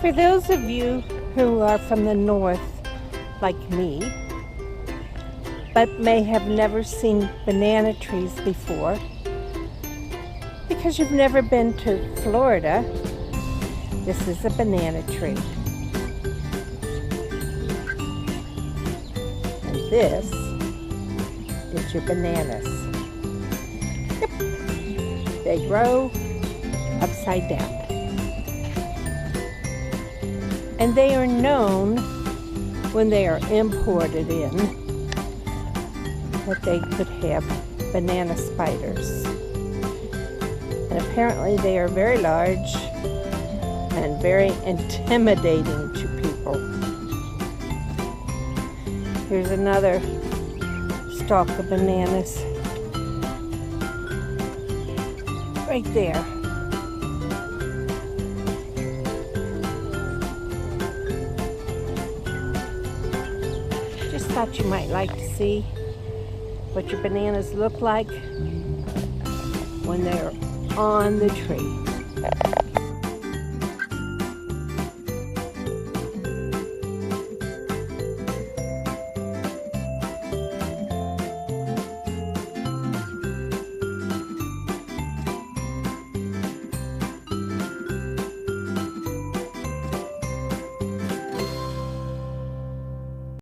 For those of you who are from the north, like me, but may have never seen banana trees before, because you've never been to Florida, this is a banana tree. And this is your bananas. Yep. They grow upside down. And they are known, when they are imported in, that they could have banana spiders. And apparently they are very large and very intimidating to people. Here's another stalk of bananas. Right there. Just thought you might like to see what your bananas look like when they're on the tree.